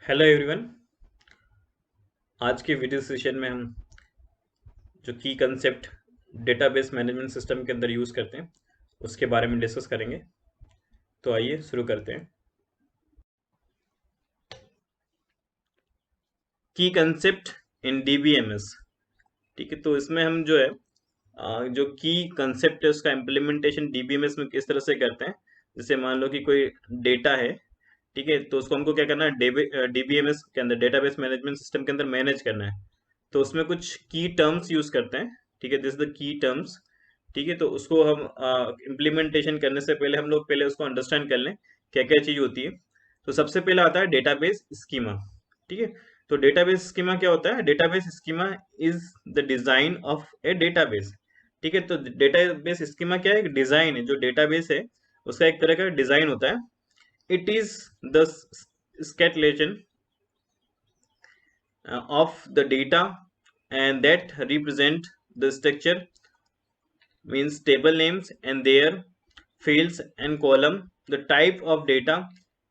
Hello everyone. आज के video session में हम जो की कंसेप्ट डेटाबेस मैनेजमेंट सिस्टम के अंदर यूज़ करते हैं उसके बारे में डिस्कस करेंगे। तो आइए शुरू करते हैं। की कंसेप्ट इन डीबीएमएस। ठीक है, तो इसमें हम जो है जो की कंसेप्ट है उसका इम्प्लीमेंटेशन डीबीएमएस में किस तरह से करते हैं। जैसे मान लो कि कोई डेटा है, ठीक है, तो उसको हमको क्या करना है, डीबीएमएस के अंदर डेटाबेस मैनेजमेंट सिस्टम के अंदर मैनेज करना है। तो उसमें कुछ की टर्म्स यूज करते हैं। ठीक है, दिस द की टर्म्स। ठीक है, तो उसको हम इम्प्लीमेंटेशन करने से पहले हम लोग पहले उसको अंडरस्टैंड कर लें क्या क्या चीज होती है। तो सबसे पहले आता है डेटाबेस स्कीमा। ठीक है, तो डेटाबेस स्कीमा क्या होता है? Database schema is the design of A database. ठीक है, तो डेटाबेस स्कीमा क्या है? एक डिजाइन है। जो डेटाबेस है उसका एक तरह का डिजाइन होता है। It is the skeleton of the data and that represent the structure, means table names and their fields and column, the type of data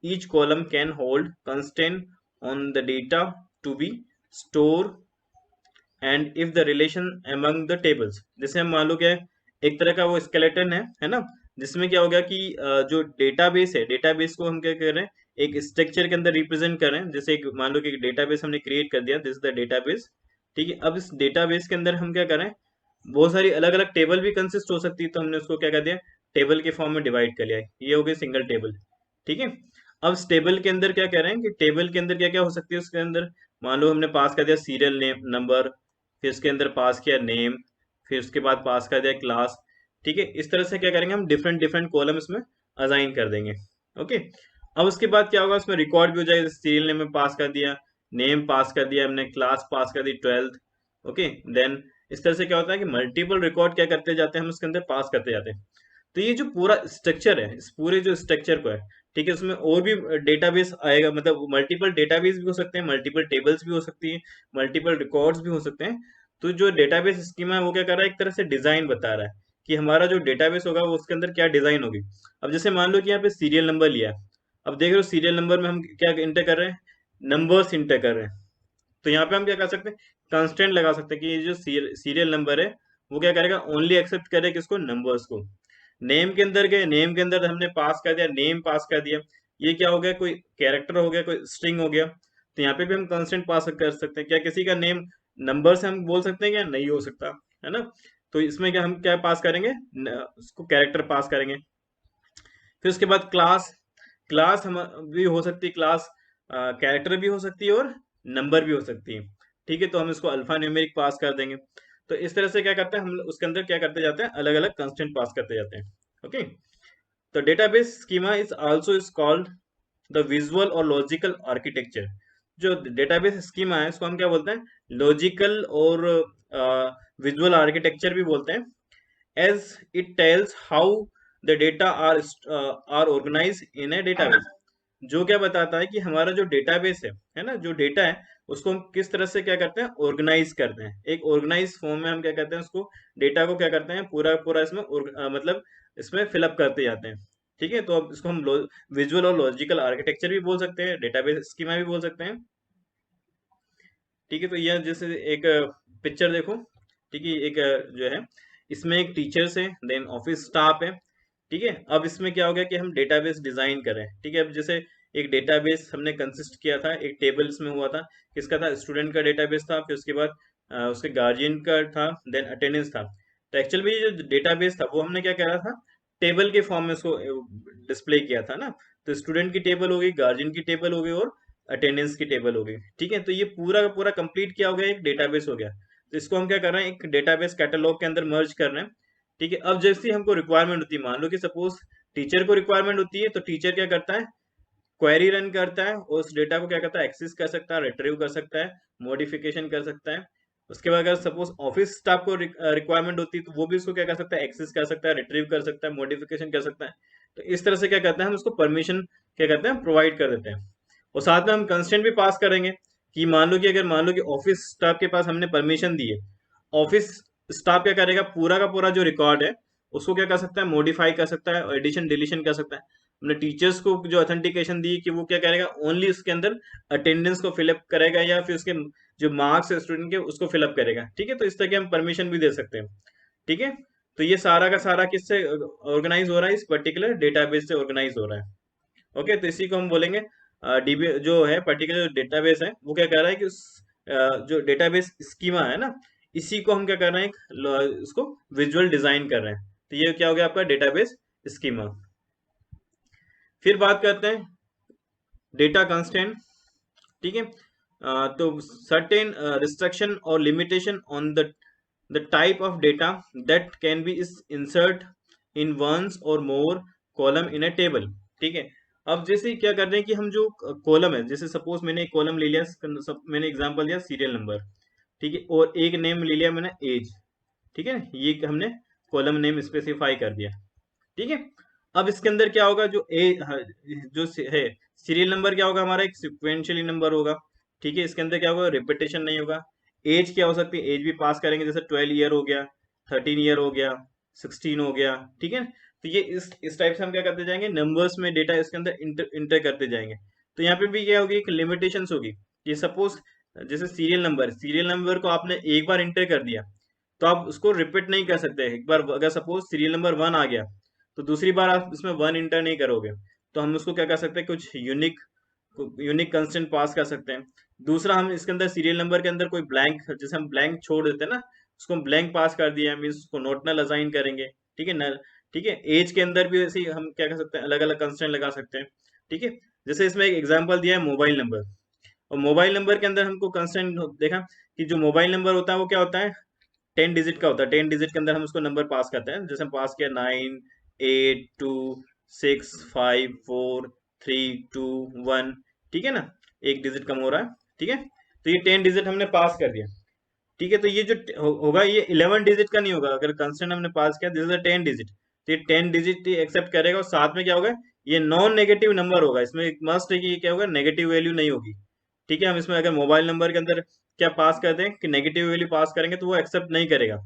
each column can hold, constant on the data to be stored, and if the relation among the tables. जैसे हम मान लो क्या है, एक तरह का वो skeleton है ना, जिसमें क्या हो गया कि जो डेटाबेस है, डेटाबेस को हम क्या कर रहे हैं, एक स्ट्रक्चर के अंदर रिप्रेजेंट कर रहे हैं। जैसे एक मान लो कि एक डेटाबेस हमने क्रिएट कर दिया, दिस द डेटाबेस। ठीक है, अब इस डेटाबेस के अंदर हम क्या कर रहे हैं, बहुत सारी अलग अलग टेबल भी कंसिस्ट हो सकती है, तो हमने उसको क्या कर दिया, टेबल के फॉर्म में डिवाइड कर लिया। ये हो गई सिंगल टेबल। ठीक है, अब इस टेबल के अंदर क्या कह रहे हैं कि टेबल के अंदर क्या क्या हो सकती है उसके अंदर। मान लो हमने पास कर दिया सीरियल नेम नंबर, फिर उसके अंदर पास किया नेम, फिर उसके बाद पास कर दिया क्लास। ठीक है, इस तरह से क्या करेंगे, हम डिफरेंट डिफरेंट कॉलम इसमें असाइन कर देंगे। ओके, अब उसके बाद क्या होगा, उसमें रिकॉर्ड भी हो जाएगा। सीरियल नेम में पास कर दिया, नेम पास कर दिया हमने, क्लास पास कर दी 12th। ओके, देन इस तरह से क्या होता है कि मल्टीपल रिकॉर्ड क्या करते जाते हैं, हम उसके अंदर पास करते जाते हैं। तो ये जो पूरा स्ट्रक्चर है, इस पूरे जो स्ट्रक्चर को है, ठीक है, उसमें और भी डेटाबेस आएगा, मतलब मल्टीपल डेटाबेस भी हो सकते हैं, मल्टीपल टेबल्स भी हो सकती है, मल्टीपल रिकॉर्ड्स भी हो सकते हैं। तो जो डेटाबेस स्कीमा है वो क्या कर रहा है, एक तरह से डिजाइन बता रहा है कि हमारा जो डेटाबेस होगा वो उसके अंदर क्या डिजाइन होगी। अब जैसे मान लो कि यहाँ पे सीरियल नंबर लिया है। अब देख रहे हो सीरियल नंबर में हम क्या इंटर कर रहे हैं, नंबर्स इंटर कर रहे हैं। तो यहाँ पे हम क्या कर सकते हैं, कंस्टेंट लगा सकते हैं कि ये जो सीरियल नंबर है वो क्या करेगा, ओनली एक्सेप्ट करेगा किसको, नंबर्स को। नेम के अंदर गए, नेम के अंदर हमने पास कर दिया, नेम पास कर दिया। ये क्या हो गया, कोई कैरेक्टर हो गया, कोई स्ट्रिंग हो गया। तो यहाँ पे भी हम कंस्टेंट पास कर सकते हैं। क्या किसी का नेम नंबर से हम बोल सकते हैं? क्या नहीं हो सकता, है ना। तो इसमें क्या हम क्या पास करेंगे, उसको कैरेक्टर पास करेंगे। फिर उसके बाद क्लास, क्लास हम भी हो सकती है, क्लास कैरेक्टर भी हो सकती है और नंबर भी हो सकती है। ठीक है, तो हम इसको अल्फा न्यूमेरिक पास कर देंगे। तो इस तरह से क्या करते हैं हम उसके अंदर क्या करते जाते हैं, अलग अलग कंस्टेंट पास करते जाते हैं। ओके, तो database schema is also is called the visual और लॉजिकल आर्किटेक्चर। जो डेटाबेस स्कीमा है इसको हम क्या बोलते हैं, लॉजिकल और विजुअल आर्किटेक्चर भी बोलते हैं। as it tells how the data are organized in a database। जो क्या बताता है कि हमारा जो डेटाबेस है ना, जो डेटा है उसको हम किस तरह से क्या करते हैं, ऑर्गेनाइज करते हैं। एक ऑर्गेनाइज फॉर्म में हम क्या करते हैं, उसको डेटा को क्या करते हैं, पूरा पूरा इसमें मतलब इसमें फिलअप करते जाते हैं। ठीक है, तो अब इसको हम विजुअल और लॉजिकल आर्किटेक्चर भी बोल सकते हैं, डेटाबेस स्कीमा भी बोल सकते हैं। ठीक है, तो यह जैसे एक पिक्चर देखो। ठीक है, एक जो है इसमें एक टीचर्स है, देन ऑफिस स्टाफ है। ठीक है, अब इसमें क्या हो गया कि हम डेटाबेस डिजाइन करें। ठीक है, अब जैसे एक डेटाबेस हमने कंसिस्ट किया था, एक टेबल इसमें हुआ था, किसका था, स्टूडेंट का डेटाबेस था, फिर उसके बाद उसके गार्जियन का था, देन अटेंडेंस था। तो एक्चुअल में ये जो डेटाबेस था वो हमने क्या करा था, टेबल के फॉर्म में उसको डिस्प्ले किया था ना। तो स्टूडेंट की टेबल हो गई, गार्जियन की टेबल हो गई और अटेंडेंस की टेबल हो गई। ठीक है, तो ये पूरा का पूरा कंप्लीट किया हो गया, एक डेटाबेस हो गया। तो इसको हम क्या कर रहे हैं, एक डेटाबेस कैटलॉग के अंदर मर्ज कर रहे हैं। ठीक है, अब जैसी हमको रिक्वायरमेंट होती है, मान लो कि सपोज टीचर को रिक्वायरमेंट होती है, तो टीचर क्या करता है, क्वेरी रन करता है और उस डेटा को क्या करता है, एक्सेस कर सकता है, रिट्रीव कर सकता है, मॉडिफिकेशन कर सकता है। उसके बाद अगर सपोज ऑफिस स्टाफ को रिक्वायरमेंट होती है तो वो भी उसको क्या कर सकता है, एक्सेस कर सकता है, रिट्रीव कर सकता है, मॉडिफिकेशन कर सकता है। तो इस तरह से क्या करते हैं, हम उसको परमिशन क्या करते हैं, प्रोवाइड कर देते हैं। और साथ में हम कंस्टेंट भी पास करेंगे कि मान लो कि अगर मान लो कि ऑफिस स्टाफ के पास हमने परमिशन दी है, ऑफिस स्टाफ क्या करेगा, पूरा का पूरा जो रिकॉर्ड है उसको क्या कर सकता है, मॉडिफाई कर सकता है, एडिशन डिलीशन कर सकता है। अपने टीचर्स को जो ऑथेंटिकेशन दी कि वो क्या करेगा, ओनली उसके अंदर अटेंडेंस को फिलअप करेगा या फिर उसके जो मार्क्स है स्टूडेंट के उसको फिलअप करेगा। ठीक है, तो इस तरह के हम परमिशन भी दे सकते हैं। ठीक है, तो ये सारा का सारा किससे ऑर्गेनाइज हो रहा है, इस पर्टिकुलर डेटाबेस से ऑर्गेनाइज हो रहा है। ओके, तो इसी को हम बोलेंगे डीबी जो है पर्टिकुलर डेटाबेस है वो क्या कर रहा है कि उस जो डेटाबेस स्कीमा है ना, इसी को हम क्या कर रहे हैं, उसको विजुअल डिजाइन कर रहे हैं। तो ये क्या हो गया आपका डेटाबेस स्कीमा। फिर बात करते हैं डेटा कंस्ट्रेंट। ठीक है, तो सर्टेन रिस्ट्रिक्शन और limitation on the type of data that can be is insert in once और more column in a table. ठीक है, अब जैसे क्या कर रहे हैं कि हम जो कॉलम है, जैसे सपोज मैंने एक कॉलम ले लिया, मैंने एग्जांपल दिया सीरियल नंबर। ठीक है, और एक नेम ले लिया मैंने एज। ठीक है, ये हमने कॉलम नेम स्पेसिफाई कर दिया। ठीक है, अब इसके अंदर क्या होगा, जो जो है सीरियल नंबर क्या होगा हमारा, एक सिक्वेंशियली नंबर होगा। ठीक है, इसके अंदर क्या होगा, रिपीटेशन नहीं होगा। एज क्या हो सकती है, एज भी पास करेंगे, जैसे 12 ईयर हो गया, 13 ईयर हो गया, 16 हो गया। ठीक है, तो ये इस टाइप से हम क्या करते जाएंगे, नंबर्स में डेटा इसके अंदर इंटर करते जाएंगे। तो यहाँ पे भी क्या होगी, एक लिमिटेशन होगी। ये सपोज जैसे सीरियल नंबर को आपने एक बार इंटर कर दिया, तो आप उसको रिपीट नहीं कर सकते। एक बार अगर सपोज सीरियल नंबर 1 आ गया, तो दूसरी बार आप इसमें 1 इंटर नहीं करोगे। तो हम उसको क्या कर सकते हैं, कुछ यूनिक यूनिक कंस्टेंट पास कर सकते हैं। दूसरा, हम इसके अंदर सीरियल नंबर के अंदर कोई ब्लैंक, जैसे हम ब्लैंक छोड़ देते हैं ना, उसको हम ब्लैंक पास कर दिया, मीन्स उसको नोटनल असाइन करेंगे। ठीक है, नल। ठीक है, एज के अंदर भी ऐसे ही हम क्या कर सकते हैं, अलग अलग कंस्टेंट लगा सकते हैं। ठीक है, जैसे इसमें एक एग्जांपल दिया है मोबाइल नंबर, और मोबाइल नंबर के अंदर हमको कंस्टेंट देखा कि जो मोबाइल नंबर होता है वो क्या होता है, 10 डिजिट का होता है। 10 डिजिट के अंदर हम उसको नंबर पास करते हैं, जैसे हम पास किया 9, 8, 2, 6, 5, 4, 3, 2, 1। ठीक है ना, एक डिजिट कम हो रहा है। ठीक है, तो ये 10 डिजिट हमने पास कर दिया। ठीक है, तो ये जो होगा ये 11 डिजिट का नहीं होगा, अगर कंस्टेंट हमने पास किया दिस इज अ 10 डिजिट, तो ये 10 डिजिट एक्सेप्ट करेगा, और साथ में क्या होगा, ये नॉन नेगेटिव नंबर होगा। इसमें एक मस्ट है कि ये क्या होगा, नेगेटिव वैल्यू नहीं होगी। ठीक है, हम इसमें अगर मोबाइल नंबर के अंदर क्या पास करते हैं कि नेगेटिव वैल्यू पास करेंगे तो वो एक्सेप्ट नहीं करेगा।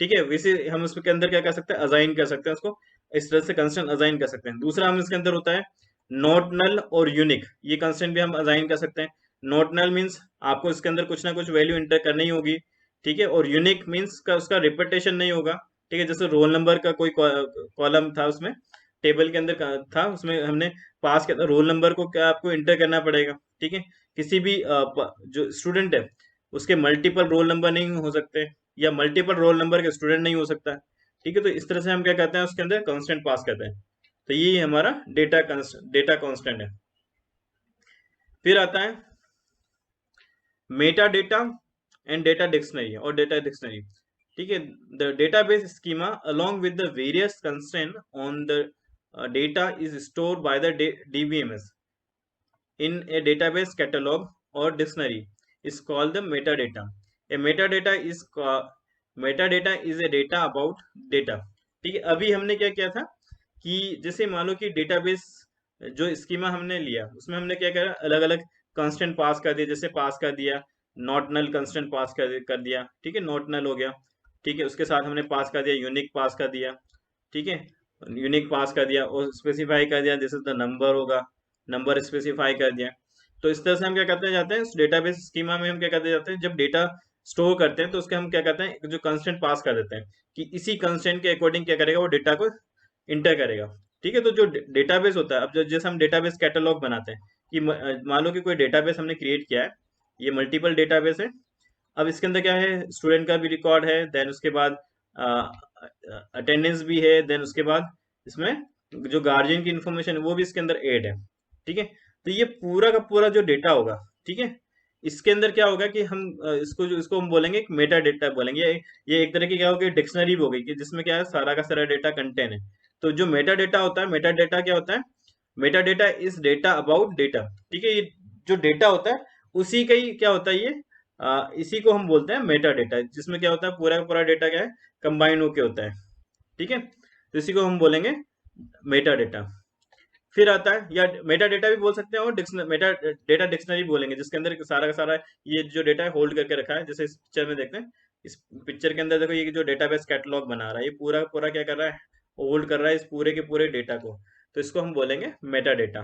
ठीक है, वैसे हम उसके अंदर क्या कर सकते हैं, असाइन कर सकते हैं उसको, इस तरह से कंस्टेंट असाइन कर सकते हैं। दूसरा, हम इसके अंदर होता है नॉट नल और यूनिक, ये कंस्टेंट भी हम असाइन कर सकते हैं। नॉट नल मीन्स आपको इसके अंदर कुछ ना कुछ वैल्यू इंटर करनी होगी। ठीक है, और यूनिक मीन्स का उसका रिपीटेशन नहीं होगा। ठीक है, जैसे रोल नंबर का कोई कॉलम था उसमें, टेबल के अंदर था, उसमें हमने पास किया था रोल नंबर को, क्या आपको इंटर करना पड़ेगा। ठीक है, किसी भी जो स्टूडेंट है उसके मल्टीपल रोल नंबर नहीं हो सकते, या मल्टीपल रोल नंबर के स्टूडेंट नहीं हो सकता। ठीक है, तो इस तरह से हम क्या करते हैं, उसके अंदर कांस्टेंट पास करते हैं। तो ये हमारा डेटा कांस्टेंट है। फिर आता है Meta data and data dictionary और डेटा डिक्शनरी। ठीक है, the database schema along with the various constraint on the data is stored by the DBMS in a database catalog or dictionary is called the metadata. A metadata is a data about data. ठीक है, अभी हमने क्या किया था कि जैसे मान लो कि डेटाबेस जो स्कीमा हमने लिया उसमें हमने क्या करा, अलग अलग कांस्टेंट पास कर दिया, जैसे पास कर दिया नॉट नल कंस्टेंट पास कर दिया। ठीक है, नॉट नल हो गया। ठीक है, उसके साथ हमने पास कर दिया यूनिक पास कर दिया। ठीक है, यूनिक पास कर दिया और स्पेसिफाई कर दिया दिस इज द नंबर होगा, नंबर स्पेसिफाई कर दिया। तो इस तरह से हम क्या करते जाते हैं, डेटाबेस स्कीमा में हम क्या करते जाते हैं, जब डेटा स्टोर करते हैं तो उसके हम क्या करते हैं, जो कंस्टेंट पास कर देते हैं कि इसी कंस्टेंट के अकॉर्डिंग क्या करेगा, वो डेटा को इंटर करेगा। ठीक है, तो जो डेटाबेस होता है, अब जैसे हम डेटाबेस कैटलॉग बनाते हैं कि मान लो कि कोई डेटाबेस हमने क्रिएट किया है, ये मल्टीपल डेटाबेस है। अब इसके अंदर क्या है, स्टूडेंट का भी रिकॉर्ड है, देन उसके बाद अटेंडेंस भी है, देन उसके बाद इसमें जो गार्जियन की इंफॉर्मेशन है वो भी इसके अंदर ऐड है। ठीक है, तो ये पूरा का पूरा जो डेटा होगा, ठीक है, इसके अंदर क्या होगा कि हम इसको हम बोलेंगे एक मेटा डेटा बोलेंगे। ये एक तरह की क्या होगी, डिक्शनरी हो गई कि जिसमें क्या है, सारा का सारा डेटा कंटेन है। तो जो मेटा डेटा होता है, मेटा डेटा क्या होता है, Meta data is data about data. ठीक है, ये जो डेटा होता है उसी का ही क्या होता है, ये इसी को हम बोलते हैं मेटा डेटा, जिसमें क्या होता है, पूरा का पूरा डेटा क्या है, कंबाइन होके होता है। ठीक है, तो इसी को हम बोलेंगे मेटा डेटा। फिर आता है, या मेटा डेटा भी बोल सकते हैं, और मेटा डेटा डिक्शनरी बोलेंगे, जिसके अंदर सारा का सारा ये जो डेटा है होल्ड करके रखा है। जैसे इस पिक्चर में देखते हैं, इस पिक्चर के अंदर देखो, ये जो डेटाबेस कैटलॉग बना रहा है, ये पूरा पूरा क्या कर रहा है, होल्ड कर रहा है इस पूरे के पूरे डेटा को। तो इसको हम बोलेंगे meta data.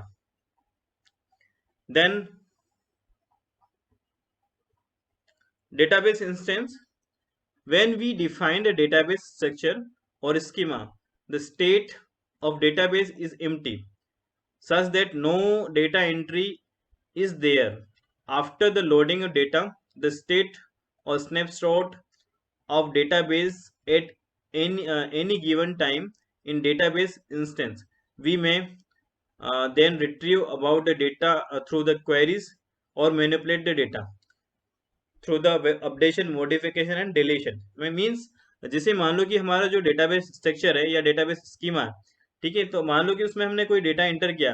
Then database instance, when we define a database structure or schema, the state of database is empty such that no data entry is there. After the loading of data, the state or snapshot of database at any given time in database instance, we may then retrieve about the data through the queries or manipulate the data through the updation modification and deletion में means जैसे मान लो कि हमारा जो database structure है या database schema है, ठीक है, तो मान लो कि उसमें हमने कोई डेटा इंटर किया।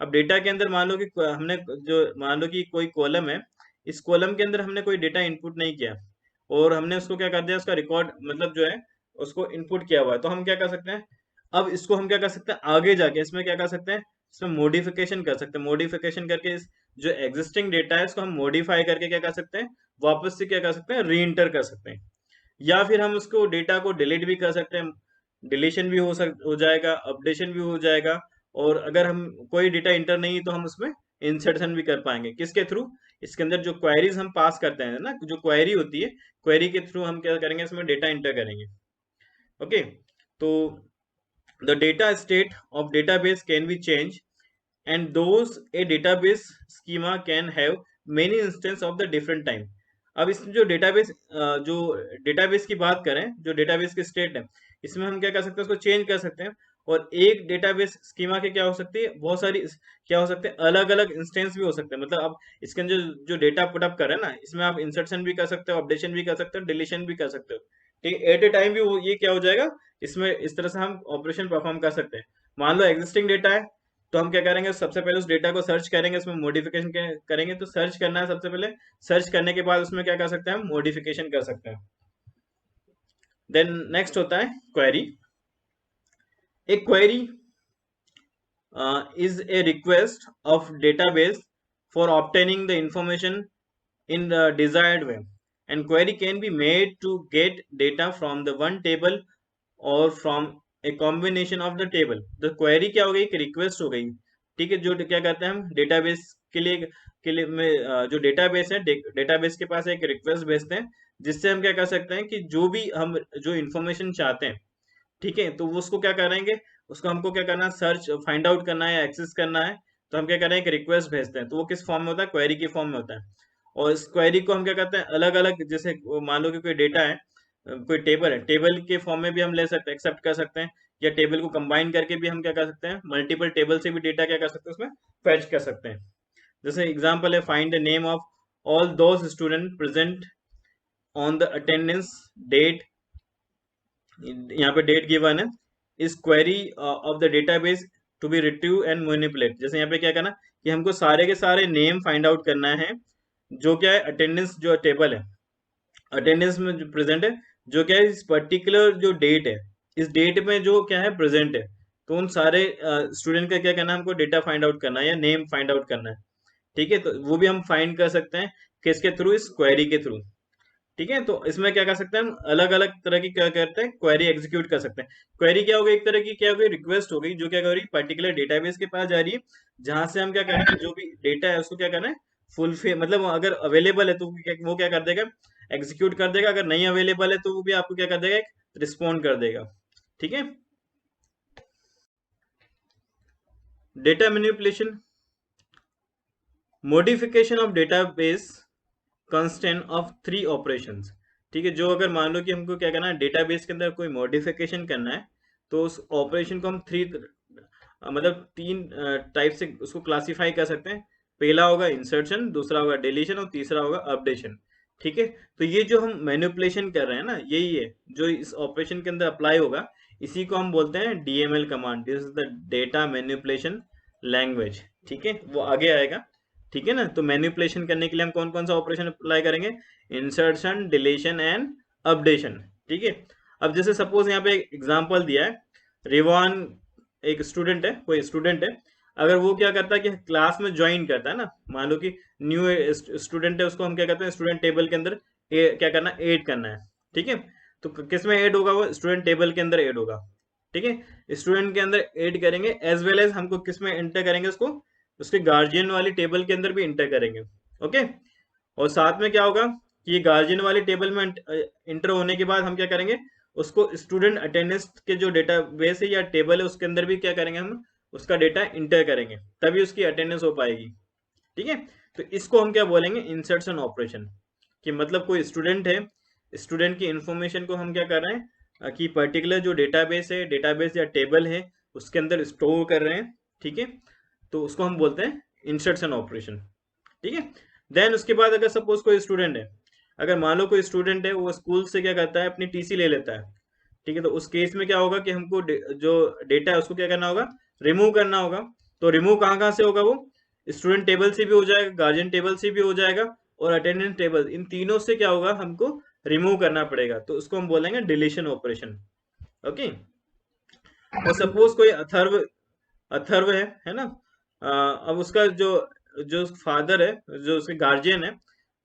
अब डेटा के अंदर मान लो कि हमने जो मान लो कि कोई कॉलम है, इस कॉलम के अंदर हमने कोई डेटा इनपुट नहीं किया और हमने उसको क्या कर दिया, उसका रिकॉर्ड मतलब जो है उसको इनपुट किया हुआ है, तो हम क्या कर सकते हैं, अब इसको हम क्या कर सकते हैं, आगे जाके इसमें क्या कर सकते हैं, इसमें मॉडिफिकेशन कर सकते हैं। मॉडिफिकेशन करके इस जो एग्जिस्टिंग डेटा है इसको हम मॉडिफाई करके क्या कर सकते हैं, वापस से क्या कर सकते हैं, री इंटर कर सकते हैं। या फिर हम उसको डेटा को डिलीट भी कर सकते हैं, डिलीशन भी हो जाएगा, अपडेशन भी हो जाएगा। और अगर हम कोई डेटा इंटर नहीं तो हम उसमें इंसर्शन भी कर पाएंगे। किसके थ्रू, इसके अंदर जो क्वेरीज हम पास करते हैं ना, जो क्वेरी होती है, क्वेरी के थ्रू हम क्या करेंगे, इसमें डेटा इंटर करेंगे। ओके, तो the data state of database can be changed and those a database schema can have many instance of the different time। अब इसमें जो डेटाबेस की बात करें, जो डेटाबेस की स्टेट है, इसमें हम क्या कर सकते हैं, उसको चेंज कर सकते हैं। और एक डेटाबेस स्कीमा के क्या हो सकती है, बहुत सारी क्या हो सकते हैं, अलग अलग इंस्टेंस भी हो सकते हैं। मतलब अब इसके अंदर जो डेटा पुटअप कर रहे हैं ना, इसमें आप इंसर्शन भी कर सकते हो, अपडेशन भी कर सकते हो, डिलीशन भी कर सकते हो। ठीक, एट ए टाइम भी वो ये क्या हो जाएगा, इसमें इस तरह से हम ऑपरेशन परफॉर्म कर सकते हैं। मान लो एग्जिस्टिंग डेटा है, तो हम क्या करेंगे, सबसे पहले उस डेटा को सर्च करेंगे, उसमें मॉडिफिकेशन करेंगे। तो सर्च करना है सबसे पहले, सर्च करने के बाद उसमें क्या कर सकते हैं, हम मॉडिफिकेशन कर सकते हैं। देन नेक्स्ट होता है क्वेरी। एक query is a request of database for obtaining the information in the desired way, and query can be made to get data from the one table or from a combination of the table। तो query क्या हो गई, एक request हो गई। ठीक है, जो क्या करते हैं हम डेटाबेस के लिए में जो डेटाबेस है, डेटाबेस के पास एक रिक्वेस्ट भेजते हैं, जिससे हम क्या कर सकते हैं कि जो भी हम जो इन्फॉर्मेशन चाहते हैं, ठीक है, तो वो उसको क्या करेंगे, उसको हमको क्या करना है, सर्च फाइंड आउट करना है या एक्सेस करना है। तो हम क्या करें, एक रिक्वेस्ट भेजते हैं, तो वो किस फॉर्म में होता है, क्वेरी के फॉर्म में होता है। और इस क्वेरी को हम क्या करते हैं, अलग अलग, जैसे मान लो कि कोई डेटा है, कोई टेबल है, टेबल के फॉर्म में भी हम ले सकते हैं, एक्सेप्ट कर सकते हैं, या टेबल को कंबाइन करके भी हम क्या कर सकते हैं, मल्टीपल टेबल से भी डेटा क्या कर सकते हैं, उसमें फैच कर सकते हैं। जैसे एग्जाम्पल है, find the name of all those student present on the attendance date, यहाँ पे डेट गिवन है, is query of the database to be retrieve and manipulate. जैसे यहाँ पे क्या करना कि हमको सारे के सारे नेम फाइंड आउट करना है, जो क्या है, अटेंडेंस जो टेबल है, अटेंडेंस में जो प्रेजेंट है, जो क्या है, इस पर्टिकुलर जो डेट है, इस डेट में जो क्या है प्रेजेंट है, तो उन सारे स्टूडेंट का क्या करना है, हमको डेटा फाइंड आउट करना है या नेम फाइंड आउट करना है। ठीक है, तो वो भी हम फाइंड कर सकते हैं किसके थ्रू, इस क्वेरी के थ्रू। ठीक है, तो इसमें क्या कर सकते हैं, हम अलग अलग तरह की क्या करते हैं, क्वेरी एग्जीक्यूट कर सकते हैं। क्वेरी क्या हो गई, एक तरह की क्या हो गई, रिक्वेस्ट हो गई, जो क्या कर रही है, पर्टिकुलर डेटाबेस के पास जा रही है, जहां से हम क्या करेंगे, जो भी डेटा है उसको क्या करना है, फुलफिल, मतलब अगर अवेलेबल है तो वो क्या कर देगा, एग्जीक्यूट कर देगा। अगर नहीं अवेलेबल है तो वो भी आपको क्या कर देगा, एक रिस्पॉन्ड कर देगा। ठीक है, data manipulation, modification of database constant of 3 operations. ठीक है, जो अगर मान लो कि हमको क्या करना है, डेटाबेस के अंदर कोई मॉडिफिकेशन करना है, तो उस ऑपरेशन को हम मतलब 3 टाइप से उसको क्लासिफाई कर सकते हैं। पहला होगा इंसर्शन, दूसरा होगा डिलीशन और तीसरा होगा अपडेशन। ठीक है, तो ये जो हम मैनिपुलेशन कर रहे हैं ना, यही है जो इस ऑपरेशन के अंदर अप्लाई होगा, इसी को हम बोलते हैं DML command, this is the data manipulation language. ठीक है, वो आगे आएगा। ठीक है ना, तो मैनिपुलेशन करने के लिए हम कौन कौन सा ऑपरेशन अप्लाई करेंगे, इंसर्शन, डिलीशन एंड अपडेशन। ठीक है, अब जैसे सपोज यहाँ पे एग्जांपल दिया है, रिवान एक स्टूडेंट है, कोई स्टूडेंट है, अगर वो क्या करता है कि क्लास में ज्वाइन करता है ना, मान लो कि न्यू स्टूडेंट है, उसको हम क्या करते हैं, स्टूडेंट टेबल के अंदर क्या करना है, ऐड करना है। ठीक है, तो किस में ऐड होगा, वो स्टूडेंट टेबल के अंदर ऐड होगा। ठीक है, स्टूडेंट के अंदर ऐड करेंगे, एज वेल एज हमको किस में एंटर करेंगे, उसको उसके गार्जियन वाली टेबल के अंदर भी एंटर करेंगे। ओके, और साथ में क्या होगा कि ये गार्जियन वाली टेबल में एंटर होने के बाद हम क्या करेंगे, उसको स्टूडेंट अटेंडेंस के जो डेटा बेस है या टेबल है उसके अंदर भी क्या करेंगे, हम उसका डेटा इंटर करेंगे, तभी उसकी अटेंडेंस हो पाएगी। ठीक है, तो इसको हम क्या बोलेंगे, इंसर्शन ऑपरेशन। कि मतलब कोई स्टूडेंट है, स्टूडेंट की इंफॉर्मेशन को हम क्या कर रहे हैं कि पर्टिकुलर जो डेटाबेस है, डेटाबेस या टेबल है, उसके अंदर स्टोर कर रहे हैं। ठीक है, तो उसको हम बोलते हैं इंसर्शन ऑपरेशन। ठीक है, देन उसके बाद अगर सपोज कोई स्टूडेंट है, अगर मान लो कोई स्टूडेंट है वो स्कूल से क्या करता है, अपनी टीसी ले लेता है। ठीक है, तो उस केस में क्या होगा कि हमको जो डेटा है उसको क्या करना होगा, रिमूव करना होगा। तो रिमूव कहाँ कहाँ से होगा, वो स्टूडेंट टेबल से भी हो जाएगा, गार्जियन टेबल से भी हो जाएगा, और अटेंडेंस टेबल, इन तीनों से क्या होगा, हमको रिमूव करना पड़ेगा। तो उसको हम बोलेंगे डिलीशन ऑपरेशन। ओके, और सपोज कोई अथर्व अथर्व है ना, अब उसका जो जो फादर है, जो उसके गार्जियन है,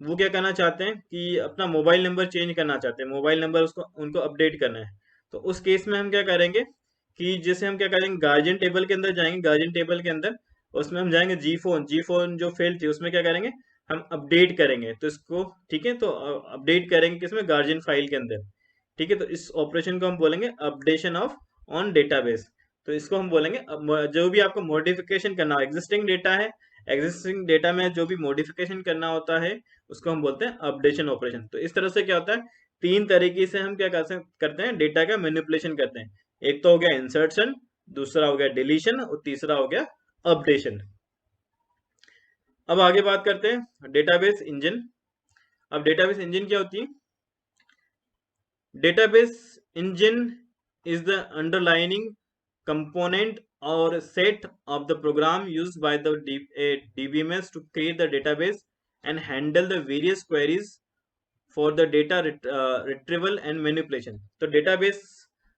वो क्या करना चाहते हैं कि अपना मोबाइल नंबर चेंज करना चाहते हैं, मोबाइल नंबर उसको उनको अपडेट करना है। तो उस केस में हम क्या करेंगे कि जैसे हम क्या करेंगे, गार्जियन टेबल के अंदर जाएंगे, गार्जियन टेबल के अंदर उसमें हम जाएंगे, जी फोन जो फेल थी उसमें क्या करेंगे, हम अपडेट करेंगे। तो इसको ठीक है, तो अपडेट करेंगे किसमें, गार्जियन फाइल के अंदर। ठीक है, तो इस ऑपरेशन को हम बोलेंगे अपडेशन ऑफ ऑन डेटाबेस। तो इसको हम बोलेंगे जो भी आपको मॉडिफिकेशन करना हो, एग्जिस्टिंग डेटा है, एग्जिस्टिंग डेटा में जो भी मॉडिफिकेशन करना होता है उसको हम बोलते हैं अपडेशन ऑपरेशन। तो इस तरह से क्या होता है, तीन तरीके से हम क्या करते हैं, डेटा का मैनिपुलेशन करते हैं। एक तो हो गया इंसर्शन, दूसरा हो गया डिलीशन, और तीसरा हो गया अपडेशन। अब आगे बात करते हैं डेटाबेस इंजन। अब डेटाबेस इंजन क्या होती है, database engine is the underlying component or set of the program used by the DBMS to create the database and handle the various queries for the data retrieval and manipulation। तो database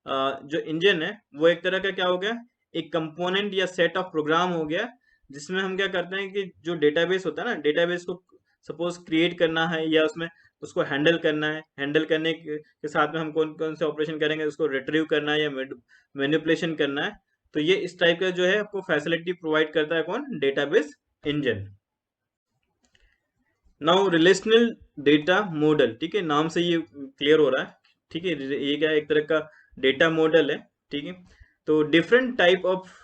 जो engine है वो एक तरह का क्या हो गया, एक कंपोनेंट या सेट ऑफ प्रोग्राम हो गया, जिसमें हम क्या करते हैं कि जो डेटाबेस होता है ना, डेटाबेस को सपोज क्रिएट करना है या उसमें उसको हैंडल करना है, हैंडल करने के साथ में हम कौन कौन से ऑपरेशन करेंगे, उसको रिट्रीव करना है या मैनिपुलेशन करना है। तो ये इस टाइप का जो है आपको फैसिलिटी प्रोवाइड करता है कौन, database engine. Now relational data model, ठीक है, नाम से ये क्लियर हो रहा है। ठीक है, ये क्या एक तरह का डेटा मॉडल है। ठीक है, तो different type of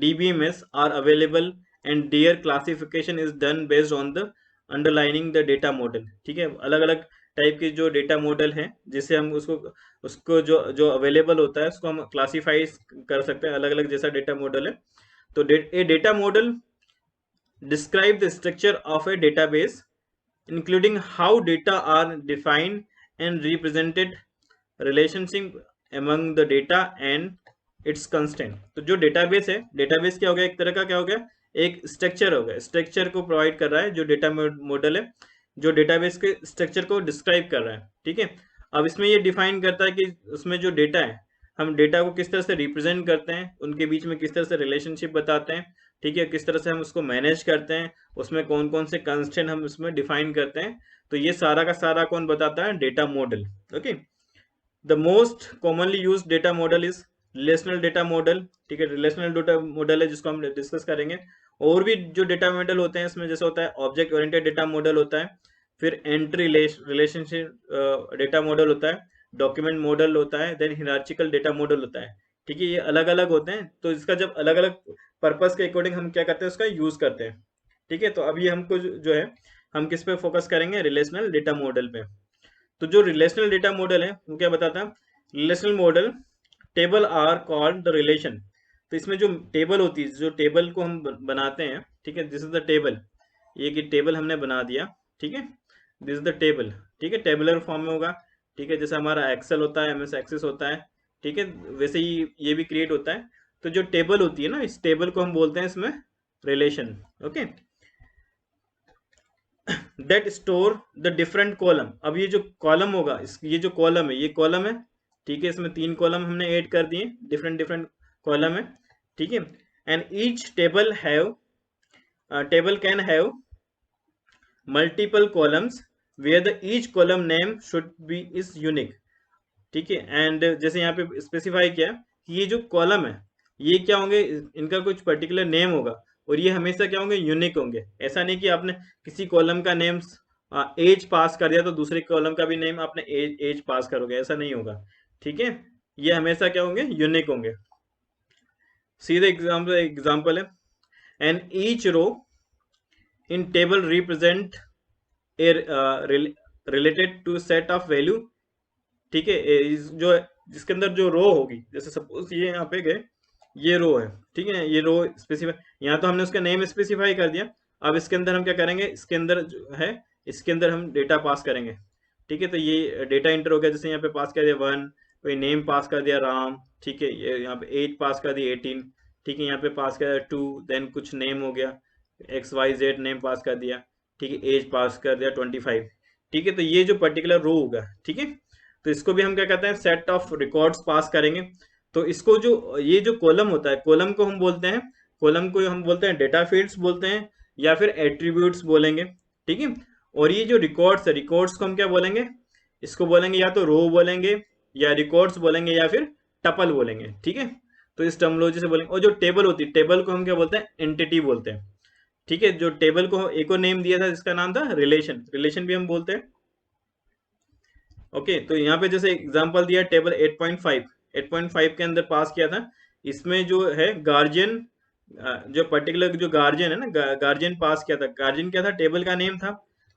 DBMS are available and their classification is done based on the underlining the data model. ठीक है, अलग अलग टाइप के जो डेटा मॉडल हैं, जिससे हम उसको उसको जो जो अवेलेबल होता है उसको हम क्लासीफाई कर सकते हैं, अलग अलग जैसा डेटा मॉडल है। तो a data model describe the structure of a database including how data are defined and represented, relationship among the data and its constant। तो जो डेटाबेस है, डेटाबेस क्या हो गया, एक तरह का क्या हो गया, एक स्ट्रक्चर हो गया, स्ट्रक्चर को प्रोवाइड कर रहा है जो डेटा मॉडल है, जो डेटाबेस के स्ट्रक्चर को डिस्क्राइब कर रहा है। ठीक है, अब इसमें ये डिफाइन करता है कि उसमें जो डेटा है, हम डेटा को किस तरह से रिप्रेजेंट करते हैं, उनके बीच में किस तरह से रिलेशनशिप बताते हैं। ठीक है, किस तरह से हम उसको मैनेज करते हैं, उसमें कौन कौन से कंस्ट्रेंट हम उसमें डिफाइन करते हैं। तो ये सारा का सारा कौन बताता है, data model. Okay, the most commonly use data model is relational data model. ठीक है, रिलेशनल डेटा मॉडल है जिसको हम डिस्कस करेंगे। और भी जो डेटा मॉडल होते हैं इसमें जैसे होता है ऑब्जेक्ट ओरिएंटेड डेटा मॉडल होता है, फिर एंट्री रिलेशनशिप डेटा मॉडल होता है, डॉक्यूमेंट मॉडल होता है, देन हिरार्चिकल डेटा मॉडल होता है। ठीक है, ये अलग अलग होते हैं, तो इसका जब अलग अलग पर्पस के अकॉर्डिंग हम क्या करते हैं, उसका यूज करते हैं। ठीक है, तो अभी हमको जो है हम किस पे फोकस करेंगे, रिलेशनल डेटा मॉडल पे। तो जो रिलेशनल डेटा मॉडल है वो क्या बताता है, relational model table are called the relation. तो इसमें जो टेबल होती है, जो टेबल को हम बनाते हैं, ठीक है, दिस इज द टेबल, ये कि टेबल हमने बना दिया। ठीक है, दिस इज द टेबल। ठीक है, टेबलर फॉर्म में होगा। ठीक है, जैसे हमारा एक्सेल होता है, एमएस एक्सेस होता है। ठीक है, वैसे ही ये भी क्रिएट होता है। तो जो टेबल होती है ना, इस टेबल को हम बोलते हैं इसमें relation. Okay, that store the different column. अब ये जो कॉलम होगा, ये जो कॉलम है, ये कॉलम है। ठीक है, इसमें 3 कॉलम हमने ऐड कर दिए, डिफरेंट डिफरेंट कॉलम है। ठीक है, and each table can have multiple columns where the each column name should be is unique. ठीक है, एंड जैसे यहाँ पे स्पेसिफाई किया कि ये जो कॉलम है ये क्या होंगे, इनका कुछ पर्टिकुलर नेम होगा और ये हमेशा क्या होंगे, यूनिक होंगे। ऐसा नहीं कि आपने किसी कॉलम का नेम एज पास कर दिया तो दूसरे कॉलम का भी नेम आपने एज पास करोगे, ऐसा नहीं होगा। ठीक है, ये हमेशा क्या होंगे, यूनिक होंगे। सीधे एग्जाम्पल है, and each row in table represent a related to set of value. ठीक है, जो जिसके अंदर जो रो होगी, जैसे सपोज ये यहाँ पे गए, ये रो है, ठीक है, ये रो स्पेसिफाई, यहाँ तो हमने उसका नेम स्पेसिफाई कर दिया। अब इसके अंदर हम क्या करेंगे, इसके अंदर जो है इसके अंदर हम डेटा पास करेंगे। ठीक है, तो ये डेटा इंटर हो गया, जैसे यहाँ पे पास कर दिया 1, कोई नेम पास कर दिया राम। ठीक है, ये यहाँ पे एज पास कर दिया 18। ठीक है, यहाँ पे पास कर दिया 2, देन कुछ नेम हो गया XYZ, नेम पास कर दिया। ठीक है, एज पास कर दिया 25। ठीक है, तो ये जो पर्टिकुलर रो होगा, ठीक है, तो इसको भी हम क्या कहते हैं, सेट ऑफ रिकॉर्ड्स पास करेंगे। तो इसको जो ये जो कॉलम होता है, कॉलम को हम बोलते हैं, कॉलम को हम बोलते हैं डेटा फील्ड्स बोलते हैं या फिर एट्रीब्यूट्स बोलेंगे। ठीक है, और ये जो रिकॉर्ड्स है, रिकॉर्ड्स को हम क्या बोलेंगे, इसको बोलेंगे या तो रो बोलेंगे या रिकॉर्ड्स बोलेंगे या फिर टपल बोलेंगे। ठीक है, तो इस टर्मोलॉजी से बोलेंगे। और जो टेबल होती है, टेबल को हम क्या बोलते हैं, एंटिटी बोलते हैं। ठीक है, जो टेबल को एक और नेम दिया था जिसका नाम था रिलेशन, रिलेशन भी हम बोलते हैं। ओके, तो यहाँ पे जैसे एग्जांपल दिया टेबल 8.5, 8.5 के अंदर पास किया था। इसमें जो है गार्जियन, जो पर्टिकुलर जो गार्जियन है ना, गार्जियन पास किया था। गार्जियन क्या था, टेबल का नेम था,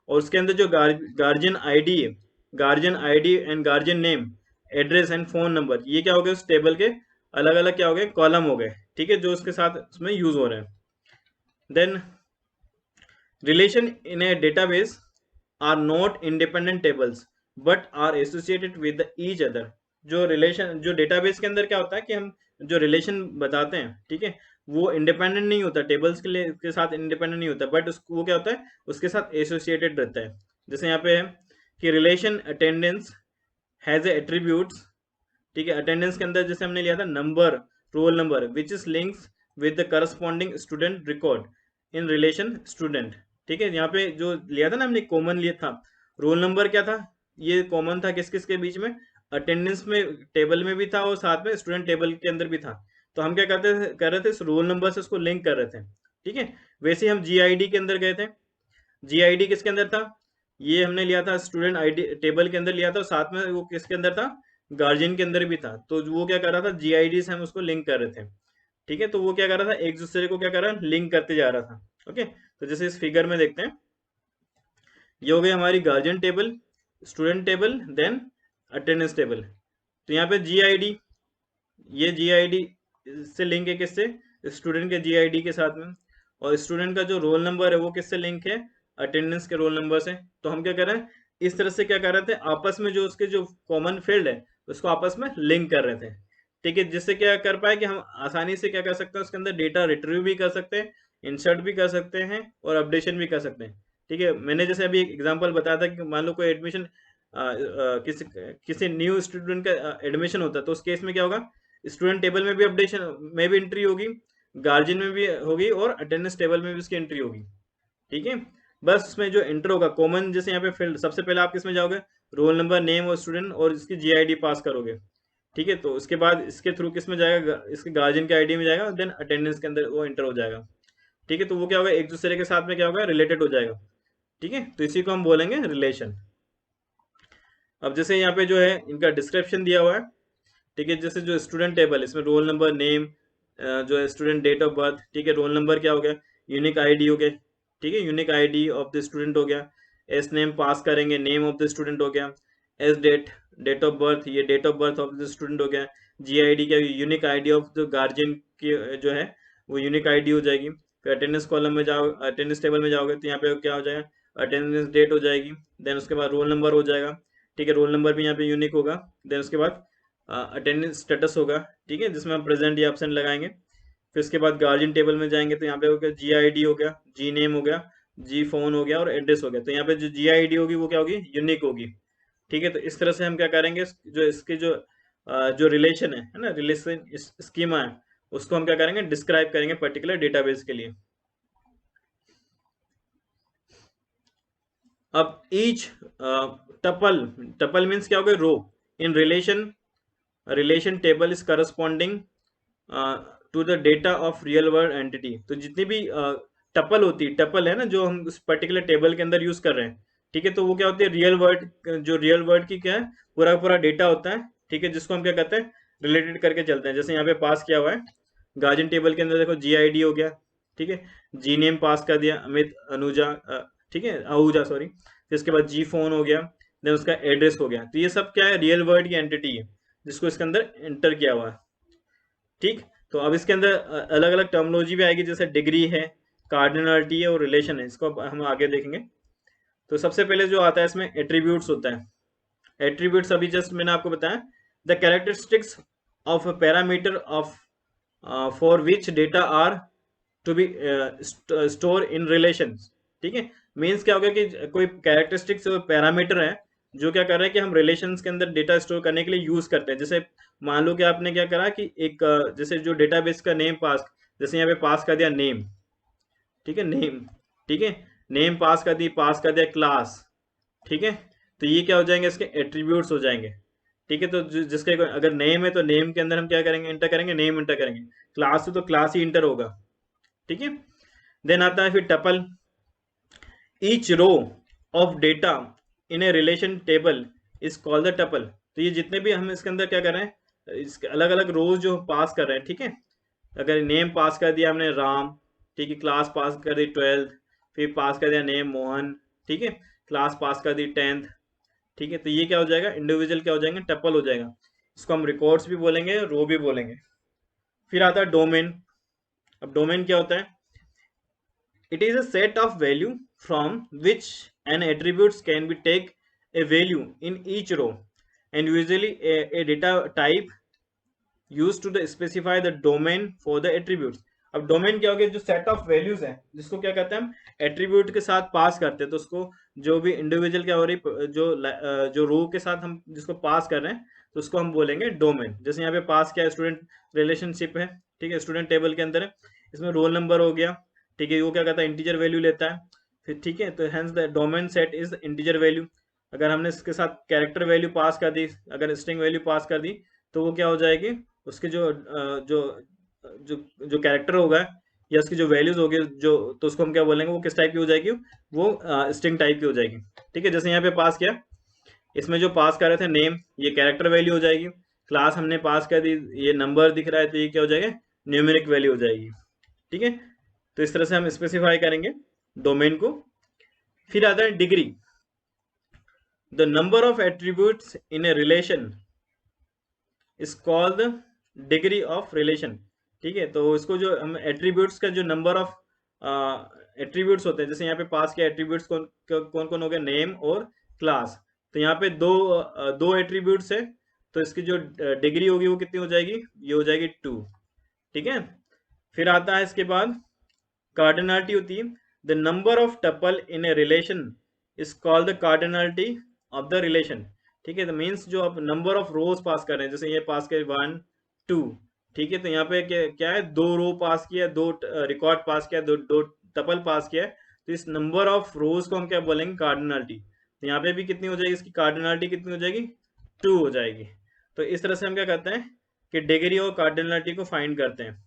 और उसके अंदर जो गार्जियन आईडी है, guardian ID and guardian name, address and phone number, ये क्या हो गए, उस टेबल के अलग अलग क्या हो गए, कॉलम हो गए। ठीक है, जो उसके साथ उसमें यूज हो रहे हैं। Then relation in a database are not independent tables but are associated with each other। जो रिलेशन, जो डेटाबेस के अंदर क्या होता है कि हम जो रिलेशन बताते हैं, ठीक है, वो इंडिपेंडेंट नहीं होता, टेबल्स के लिए के साथ इंडिपेंडेंट नहीं होता, बट उसको वो क्या होता है, उसके साथ एसोसिएटेड रहता है। जैसे यहाँ पे है कि रिलेशन अटेंडेंस हैज एट्रीब्यूट्स। ठीक है, अटेंडेंस के अंदर जैसे हमने लिया था number, roll number, which is links with the corresponding student record in relation student. ठीक है, यहाँ पे जो लिया था ना हमने, कॉमन लिया था, रोल नंबर क्या था, ये कॉमन था किस किस के बीच में, अटेंडेंस में टेबल में भी था और साथ में स्टूडेंट टेबल के अंदर भी था। तो हम क्या करते थे, कर रहे थे, इस रोल नंबर से उसको लिंक कर रहे थे। ठीक है, वैसे ही हम GID के अंदर गए थे। GID किसके अंदर था, ये हमने लिया था स्टूडेंट आईडी टेबल के अंदर लिया था, और साथ में वो किसके अंदर था, गार्जियन के अंदर भी था। तो वो क्या कर रहा था, GID से हम उसको लिंक कर रहे थे। ठीक है, तो वो क्या कर रहा था, एक दूसरे को क्या कर रहा है, लिंक करते जा रहा था। ओके, तो जैसे इस फिगर में देखते हैं, ये हो गई हमारी guardian table, student table, then attendance table. तो यहाँ पे GID, ये GID से लिंक है किससे, स्टूडेंट के GID के साथ में, और स्टूडेंट का जो रोल नंबर है वो किससे लिंक है, अटेंडेंस के रोल नंबर से। तो हम क्या कर रहे हैं, इस तरह से क्या कर रहे थे, आपस में जो उसके जो कॉमन फील्ड है उसको आपस में लिंक कर रहे थे। ठीक है, जिससे क्या कर पाए कि हम आसानी से क्या कर सकते हैं, उसके अंदर डेटा रिट्रीव भी कर सकते हैं, इंसर्ट भी कर सकते हैं और अपडेशन भी कर सकते हैं। ठीक है, मैंने जैसे अभी एक एग्जांपल बताया था कि मान लो कोई एडमिशन, किसी किसी न्यू स्टूडेंट का एडमिशन होता है, तो उस केस में क्या होगा, स्टूडेंट टेबल में भी अपडेशन में भी एंट्री होगी, गार्जियन में भी होगी और अटेंडेंस टेबल में भी उसकी एंट्री होगी। ठीक है, बस उसमें जो एंटर होगा कॉमन, जैसे यहाँ पे फील्ड, सबसे पहले आप किस में जाओगे, रोल नंबर, नेम और स्टूडेंट और इसकी GID पास करोगे। ठीक है, तो उसके बाद इसके थ्रू किस में जाएगा, इसके गार्जियन के आईडी में जाएगा, देन अटेंडेंस के अंदर वो एंटर हो जाएगा। ठीक है, तो वो क्या होगा, एक दूसरे के साथ में क्या होगा, रिलेटेड हो जाएगा। ठीक है, तो इसी को हम बोलेंगे रिलेशन। अब जैसे यहाँ पे जो है इनका डिस्क्रिप्शन दिया हुआ है। ठीक है, जैसे जो स्टूडेंट टेबल, इसमें रोल नंबर, नेम, जो है स्टूडेंट डेट ऑफ बर्थ। ठीक है, रोल नंबर क्या हो गया, यूनिक आईडी हो गया। ठीक है, unique ID of the student हो गया। एस नेम पास करेंगे, नेम ऑफ द स्टूडेंट हो गया। S date, date of birth, ये date of birth of the student हो गया। GID क्या, unique ID of the guardian की जो है वो यूनिक आईडी हो जाएगी। फिर अटेंडेंस कॉलम में जाओ, अटेंडेंस टेबल में जाओगे तो यहाँ पे क्या हो जाएगा, अटेंडेंस डेट हो जाएगी। देन उसके बाद रोल नंबर हो जाएगा। ठीक है, रोल नंबर भी यहाँ पे यूनिक होगा। देन उसके बाद अटेंडेंस स्टेटस होगा। ठीक है, जिसमें हम प्रेजेंट या एब्सेंट लगाएंगे। फिर उसके बाद गार्जियन टेबल में जाएंगे तो यहाँ पे हो गया GID हो गया, जी नेम हो गया, जी फोन हो गया और एड्रेस हो गया। तो यहाँ पे जो GID होगी वो क्या होगी, यूनिक होगी। ठीक है, तो इस तरह से हम क्या करेंगे, जो इसके जो रिलेशन है ना, रिलेशन स्कीमा है, उसको हम क्या करेंगे, डिस्क्राइब करेंगे पर्टिकुलर डेटाबेस के लिए। अब ईच टपल, टपल मीन्स क्या हो गया, row, in relation relation table is corresponding to the data of real world entity. तो जितनी भी टपल होती है, टपल है ना जो हम उस पर्टिकुलर टेबल के अंदर यूज कर रहे हैं, ठीक है, तो वो क्या होती है, रियल वर्ल्ड, जो रियल वर्ल्ड की क्या है, पूरा पूरा डेटा होता है, ठीक है, जिसको हम क्या कहते हैं, रिलेटेड करके चलते हैं। जैसे यहाँ पे पास किया हुआ है गार्जियन टेबल के अंदर, देखो GID हो गया, ठीक है, जी नेम पास कर दिया, अमित अनुजा, ठीक है, आहूजा सॉरी, फिर इसके बाद जी फोन हो गया, देन उसका एड्रेस हो गया। तो ये सब क्या है, रियल वर्ल्ड की एंटिटी है जिसको इसके अंदर एंटर किया हुआ है, ठीक। तो अब इसके अंदर अलग अलग टर्मोलॉजी भी आएगी, जैसे डिग्री है, कार्डिनलिटी है और रिलेशन है, इसको अब हम आगे देखेंगे। तो सबसे पहले जो आता है इसमें एट्रीब्यूट्स होता है। एट्रीब्यूट्स अभी जस्ट मैंने आपको बताया, the characteristics of a parameter of for which data are to be store in relation, ठीक है। मीन्स क्या होगा कि कोई कैरेक्टरिस्टिक्स पैरामीटर है जो क्या कर रहे हैं कि हम रिलेशंस के अंदर डेटा स्टोर करने के लिए यूज करते हैं। जैसे मान लो कि आपने क्या करा कि एक जैसे जो डेटाबेस का नेम पास, जैसे यहाँ पे पास कर दिया नेम, ठीक है, नेम, ठीक है, नेम पास कर दिया क्लास, ठीक है, तो ये क्या हो जाएंगे, इसके एट्रीब्यूट्स हो जाएंगे, ठीक है। तो जिसके अगर नेम है तो नेम के अंदर हम क्या करेंगे, इंटर करेंगे, नेम इंटर करेंगे, क्लास है तो क्लास ही इंटर होगा, ठीक है। देन आता है फिर tuple, each row of data in a relation table is called the tuple. तो ये जितने भी हम इसके अंदर क्या कर रहे हैं, इसके अलग अलग रोज जो पास कर रहे हैं, ठीक है, अगर नेम पास कर दिया हमने राम, ठीक है, क्लास पास कर दी 12th, फिर पास कर दिया नेम मोहन, ठीक है, क्लास पास कर दी 10th, ठीक है, तो ये क्या हो जाएगा, इंडिविजुअल क्या हो जाएंगे, टपल हो जाएगा। इसको हम रिकॉर्ड्स भी बोलेंगे, रो भी बोलेंगे। फिर आता है डोमेन। अब डोमेन क्या होता है, it is a set of value from which an attributes can be take a value in each row and usually a data type used to the specify the domain for the attributes। अब domain क्या हो गया, जो set of values है जिसको क्या कहते हैं हम एट्रीब्यूट के साथ पास करते हैं, तो उसको जो भी इंडिविजुअल क्या हो रही जो रो के साथ हम जिसको पास कर रहे हैं तो उसको हम बोलेंगे डोमेन। जैसे यहाँ पे पास किया स्टूडेंट रिलेशनशिप है, ठीक है, स्टूडेंट टेबल के अंदर है, इसमें रोल नंबर हो गया, ठीक है, वो क्या कहता है, इंटीजर वैल्यू लेता है, फिर ठीक है, तो hence the domain set is integer value. अगर हमने इसके साथ कैरेक्टर वैल्यू पास कर दी, अगर स्ट्रिंग वैल्यू पास कर दी, तो वो क्या हो जाएगी, उसके जो जो जो कैरेक्टर होगा या उसकी जो वैल्यूज होगी जो, तो उसको हम क्या बोलेंगे, वो किस टाइप की हो जाएगी, वो स्ट्रिंग टाइप की हो जाएगी, ठीक है। जैसे यहाँ पे पास किया, इसमें जो पास कर रहे थे नेम, ये कैरेक्टर वैल्यू हो जाएगी, क्लास हमने पास कर दी, ये नंबर दिख रहा है तो ये क्या हो जाएगा, न्यूमेरिक वैल्यू हो जाएगी, ठीक है। तो इस तरह से हम स्पेसिफाई करेंगे डोमेन को। फिर आता है degree, the number of attributes in a relation is called degree of relation, ठीक है। तो इसको जो हम एट्रीब्यूट्स का जो नंबर ऑफ एट्रीब्यूट्स होते हैं, जैसे यहाँ पे पास के एट्रीब्यूट्स कौन कौन कौन हो गए, नेम और क्लास, तो यहाँ पे दो एट्रीब्यूट्स है, तो इसकी जो डिग्री होगी वो कितनी हो जाएगी, ये हो जाएगी 2, ठीक है। फिर आता है इसके बाद कार्डिनलिटी होती है, the number of tuple in a relation is called the cardinality of the relation, ठीक है। तो मीन्स जो आप नंबर ऑफ रोज पास कर रहे हैं, जैसे ये पास कर 1 2, ठीक है, तो यहाँ पे क्या है, 2 रो पास किया, 2 रिकॉर्ड पास किया, दो टपल पास किया, तो इस नंबर ऑफ रोज को हम क्या बोलेंगे, कार्डिनलिटी। तो यहाँ पे भी कितनी हो जाएगी, इसकी कार्डिनलिटी कितनी हो जाएगी, 2 हो जाएगी। तो इस तरह से हम क्या करते हैं कि डिग्री और कार्डिनलिटी को फाइंड करते हैं।